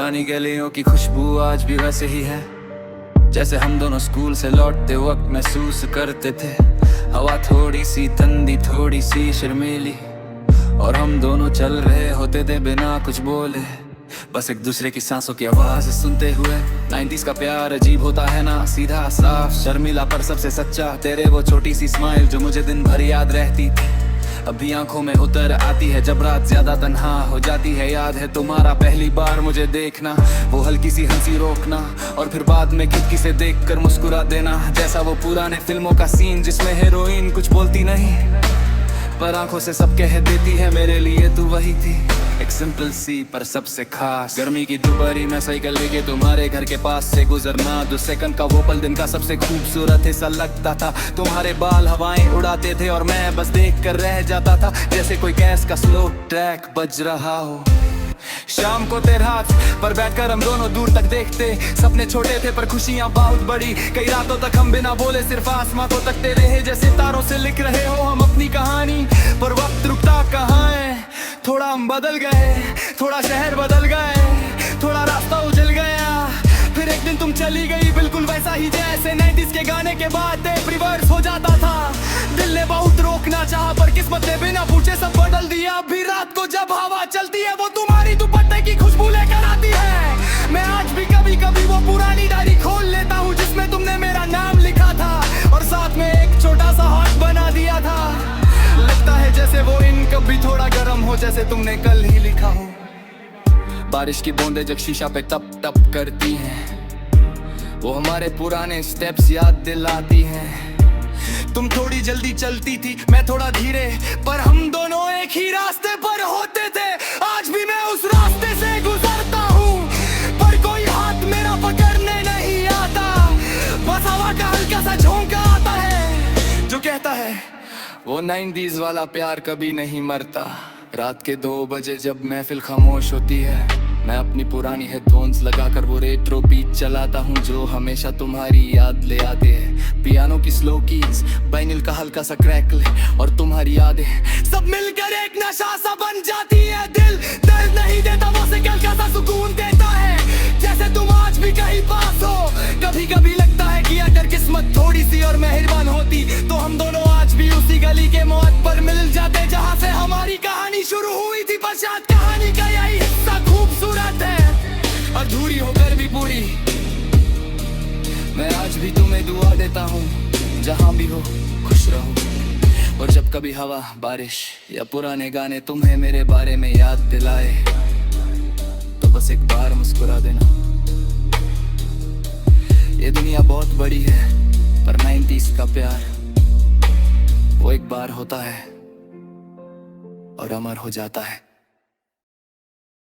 पुरानी गलियों की खुशबू आज भी वैसे ही है जैसे हम दोनों स्कूल से लौटते वक्त महसूस करते थे। हवा थोड़ी सी ठंडी, थोड़ी सी शर्मीली, और हम दोनों चल रहे होते थे बिना कुछ बोले, बस एक दूसरे की सांसों की आवाज सुनते हुए। 90s का प्यार अजीब होता है ना, सीधा साफ शर्मिला पर सबसे सच्चा। तेरे वो छोटी सी स्माइल जो मुझे दिन भर याद रहती थी, अभी आंखों में उतर आती है जब रात ज्यादा तन्हा हो जाती है। याद है तुम्हारा पहली बार मुझे देखना, वो हल्की सी हंसी रोकना और फिर बाद में खिड़की से देखकर मुस्कुरा देना, जैसा वो पुराने फिल्मों का सीन जिसमें हीरोइन कुछ बोलती नहीं पर आंखों से सब कह देती है। मेरे लिए तू वही थी, एक सिंपल सी पर सबसे खास। गर्मी की दोपहरी में साइकिल लेके तुम्हारे घर के पास से गुजरना, 2 सेकंड का वो पल दिन का सबसे खूबसूरत हिस्सा लगता था। तुम्हारे बाल हवाएं उड़ाते थे और मैं बस देख कर रह जाता था, जैसे कोई गैस का स्लो ट्रैक बज रहा हो। शाम को तेरास पर बैठकर हम दोनों दूर तक देखते, सपने छोटे थे पर खुशियां बहुत बड़ी। कई रातों तक हम बिना बोले सिर्फ आसमां को तकते रहे, जैसे तारों से लिख रहे हो हम अपनी कहानी। पर वक्त रुकता कहाँ है, थोड़ा हम बदल गए, थोड़ा शहर बदल गए, थोड़ा रास्ता उजल गया। फिर एक दिन तुम चली गई बिल्कुल वैसा ही जैसे 90s के गाने के बाद टेप रिवर्स हो जाता था। दिल ने बहुत रोकना चाहा पर किस्मत ने बिना पूछे सब बदल दिया। अभी रात को जब हवा चलती है वो तुम्हारी दुपट्टे की खुशबू लेकर आती है। मैं आज भी कभी कभी वो पुरानी डायरी खोल लेता हूँ जिसमें तुमने मेरा नाम लिखा था और साथ में एक छोटा सा हार्ट बना दिया था। लगता है जैसे वो इन कभी थोड़ा गर्म हो जैसे तुमने कल ही लिखा हो। बारिश की बूंदें जब शीशा पे टप टप करती हैं, वो हमारे पुराने स्टेप्स याद दिलाती हैं। तुम थोड़ी जल्दी चलती थी, मैं थोड़ा धीरे, पर हम दोनों एक ही रास्ते पर होते थे। आज भी मैं उस रास्ते से गुजरता हूँ पर कोई हाथ मेरा पकड़ने नहीं आता। बस हवा का हल्का सा झोंका आता है जो कहता है वो 90s वाला प्यार कभी नहीं मरता। रात के 2 बजे जब महफिल खामोश होती है, मैं अपनी पुरानी हेडफोन्स लगाकर वो रेट्रो बीट चलाता हूँ जो हमेशा तुम्हारी याद ले आते हैं। पियानो की स्लो कीज, वाइनिल का हल्का सा क्रैकल और तुम्हारी यादें सब मिलकर एक नशा सा बन जाती है। दिल दर्द नहीं देता, वो सिकल का सा सुकून देता है, जैसे तुम आज भी कहीं पास हो। कभी कभी लगता है कि अगर किस्मत थोड़ी सी और मेहरबान होती तो हम दोनों आज भी उसी गली के मोड़ पर मिल जाते जहाँ से हमारी कहानी शुरू हुई थी। पर शायद कहानी का यही हिस्सा खूबसूरत है, अधूरी होकर भी पूरी। मैं आज भी तुम्हें दुआ देता हूँ जहाँ भी हो खुश रहो। और जब कभी हवा, बारिश या पुराने गाने तुम्हें मेरे बारे में याद दिलाए तो बस एक बार मुस्कुरा देना। ये दुनिया बहुत बड़ी है पर 90s का प्यार वो एक बार होता है और अमर हो जाता है।